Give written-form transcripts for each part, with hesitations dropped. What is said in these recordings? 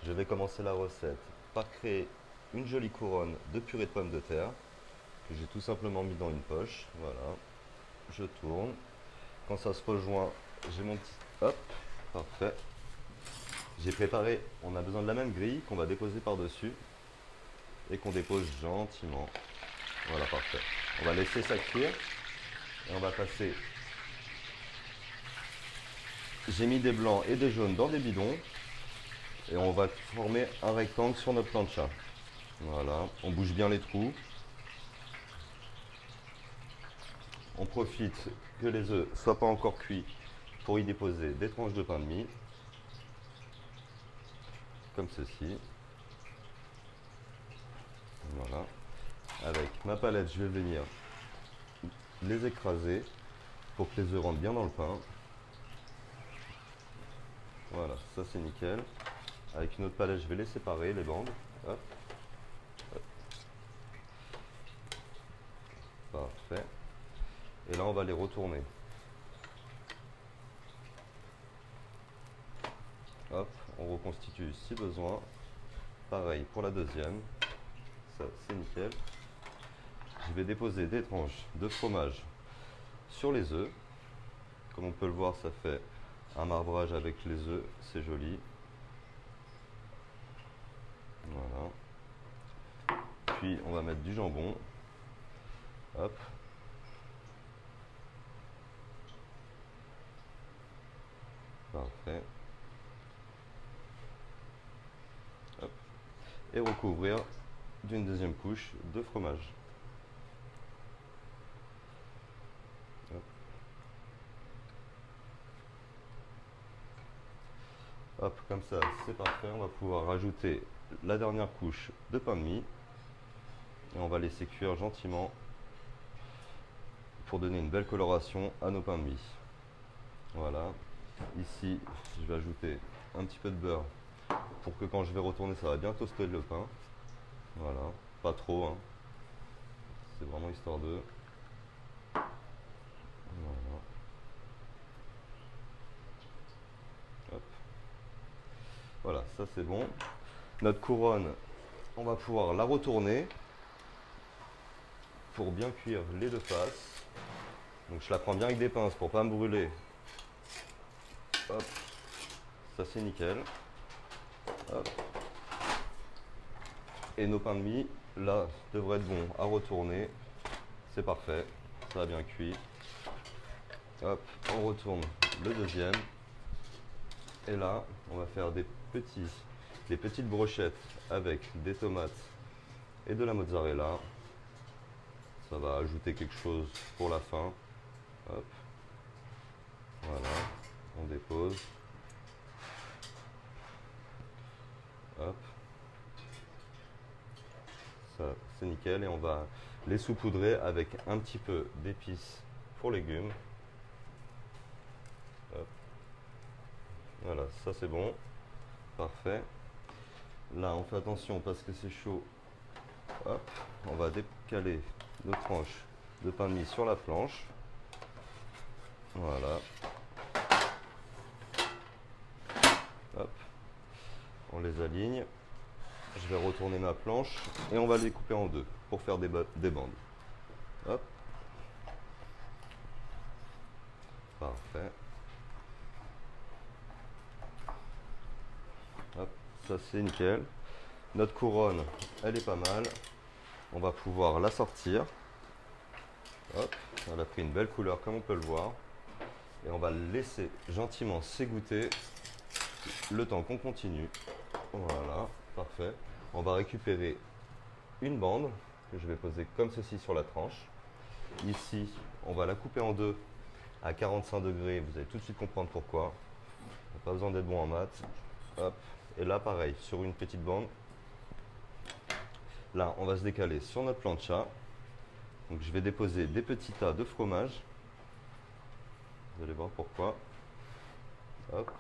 je vais commencer la recette par créer une jolie couronne de purée de pommes de terre que j'ai tout simplement mis dans une poche. Voilà, je tourne. Quand ça se rejoint, j'ai mon petit... Hop, parfait. J'ai préparé, on a besoin de la même grille qu'on va déposer par-dessus et qu'on dépose gentiment. Voilà, parfait. On va laisser ça cuire et on va passer... J'ai mis des blancs et des jaunes dans des bidons et on va former un rectangle sur notre plancha. Voilà, on bouge bien les trous. On profite que les œufs ne soient pas encore cuits pour y déposer des tranches de pain de mie, comme ceci. Voilà. Avec ma palette, je vais venir les écraser pour que les œufs rentrent bien dans le pain. Voilà, ça c'est nickel. Avec une autre palette, je vais les séparer, les bandes. Hop, hop. Parfait. Et là, on va les retourner. Hop, on reconstitue si besoin. Pareil pour la deuxième. Ça, c'est nickel. Je vais déposer des tranches de fromage sur les œufs. Comme on peut le voir, ça fait un marbrage avec les œufs, c'est joli. Voilà. Puis on va mettre du jambon. Hop. Parfait. Hop. Et recouvrir d'une deuxième couche de fromage. Hop. Hop, comme ça, c'est parfait. On va pouvoir rajouter la dernière couche de pain de mie. Et on va laisser cuire gentiment pour donner une belle coloration à nos pains de mie. Voilà. Ici, je vais ajouter un petit peu de beurre pour que quand je vais retourner, ça va bien toaster le pain. Voilà. Pas trop, hein. C'est vraiment histoire de... Voilà. Hop. Voilà, ça c'est bon. Notre couronne, on va pouvoir la retourner pour bien cuire les deux faces. Donc je la prends bien avec des pinces pour pas me brûler. Hop, ça c'est nickel. Hop. Et nos pains de mie, là, devraient être bons à retourner. C'est parfait, ça a bien cuit. Hop, on retourne le deuxième. Et là, on va faire des petites brochettes avec des tomates et de la mozzarella. Ça va ajouter quelque chose pour la fin. Hop. Voilà, on dépose. Hop. Ça, c'est nickel. Et on va les saupoudrer avec un petit peu d'épices pour légumes. Hop. Voilà, ça c'est bon. Parfait. Là, on fait attention parce que c'est chaud. Hop. On va décaler nos tranches de pain de mie sur la planche. Voilà. Hop. On les aligne. Je vais retourner ma planche et on va les couper en deux pour faire des bandes. Hop. Parfait. Hop. Ça c'est nickel. Notre couronne, elle est pas mal. On va pouvoir la sortir. Hop. Elle a pris une belle couleur comme on peut le voir. Et on va le laisser gentiment s'égoutter le temps qu'on continue. Voilà, parfait. On va récupérer une bande que je vais poser comme ceci sur la tranche. Ici, on va la couper en deux à 45 degrés. Vous allez tout de suite comprendre pourquoi. Pas besoin d'être bon en maths. Hop. Et là, pareil, sur une petite bande. Là, on va se décaler sur notre plancha. Donc, je vais déposer des petits tas de fromage. Vous allez voir pourquoi. Hop.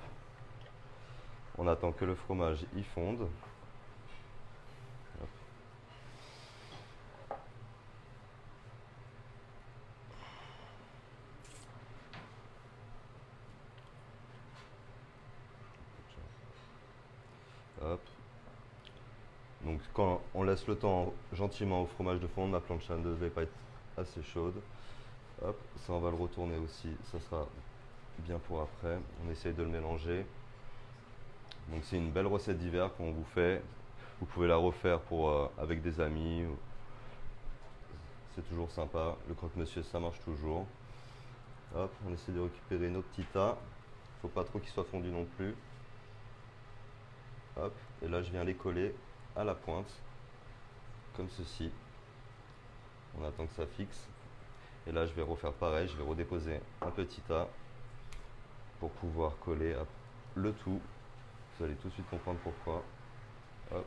On attend que le fromage y fonde. Hop. Hop. Donc quand on laisse le temps gentiment au fromage de fondre, ma plancha ne devait pas être assez chaude. Hop, ça on va le retourner aussi, ça sera bien pour après. On essaye de le mélanger. Donc c'est une belle recette d'hiver qu'on vous fait. Vous pouvez la refaire avec des amis. C'est toujours sympa. Le croque-monsieur, ça marche toujours. Hop, on essaie de récupérer nos petits tas. Faut pas trop qu'ils soient fondus non plus. Hop, et là je viens les coller à la pointe, comme ceci. On attend que ça fixe. Et là je vais refaire pareil, je vais redéposer un petit tas pour pouvoir coller le tout. Vous allez tout de suite comprendre pourquoi. Hop.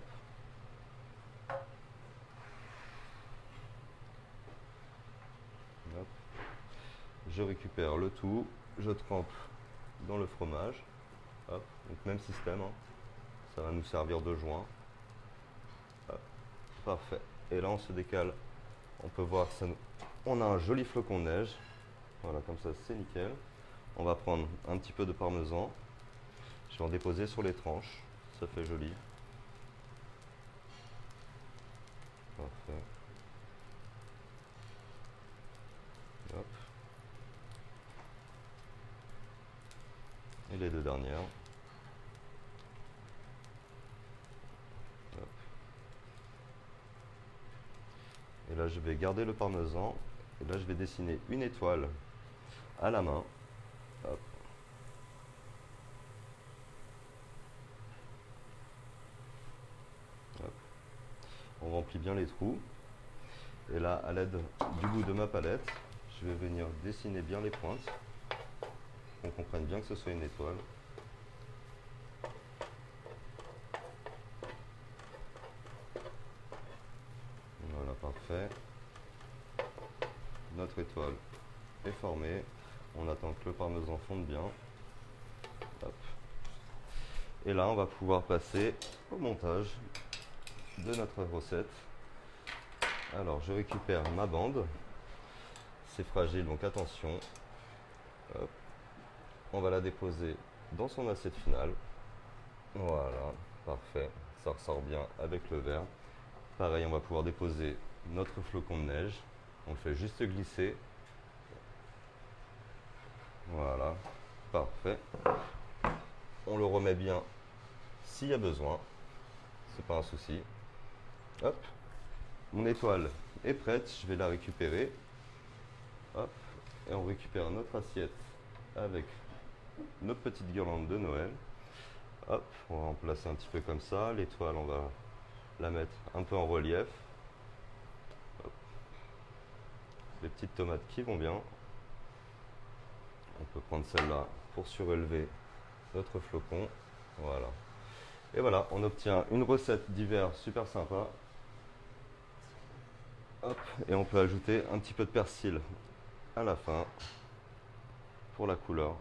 Hop. Je récupère le tout, je trempe dans le fromage. Hop. Donc même système, hein. Ça va nous servir de joint. Hop. Parfait. Et là on se décale. On peut voir que on a un joli flocon de neige. Voilà, comme ça c'est nickel. On va prendre un petit peu de parmesan. Je vais en déposer sur les tranches. Ça fait joli. Parfait. Hop. Et les deux dernières. Hop. Et là je vais garder le parmesan. Et là je vais dessiner une étoile à la main. Hop. Hop. On remplit bien les trous. Et là, à l'aide du bout de ma palette, je vais venir dessiner bien les pointes. Qu'on comprenne bien que ce soit une étoile. Voilà, parfait. Notre étoile est formée. On attend que le parmesan fonde bien. Hop. Et là, on va pouvoir passer au montage de notre recette. Alors, je récupère ma bande. C'est fragile, donc attention. Hop. On va la déposer dans son assiette finale. Voilà, parfait. Ça ressort bien avec le verre. Pareil, on va pouvoir déposer notre flocon de neige. On le fait juste glisser. Voilà, parfait. On le remet bien s'il y a besoin. C'est pas un souci. Hop, mon étoile est prête. Je vais la récupérer. Hop, et on récupère notre assiette avec notre petite guirlande de Noël. Hop, on va en placer un petit peu comme ça. L'étoile, on va la mettre un peu en relief. Hop. Les petites tomates qui vont bien. On peut prendre celle-là pour surélever notre flocon. Voilà. Et voilà, on obtient une recette d'hiver super sympa. Hop, et on peut ajouter un petit peu de persil à la fin pour la couleur.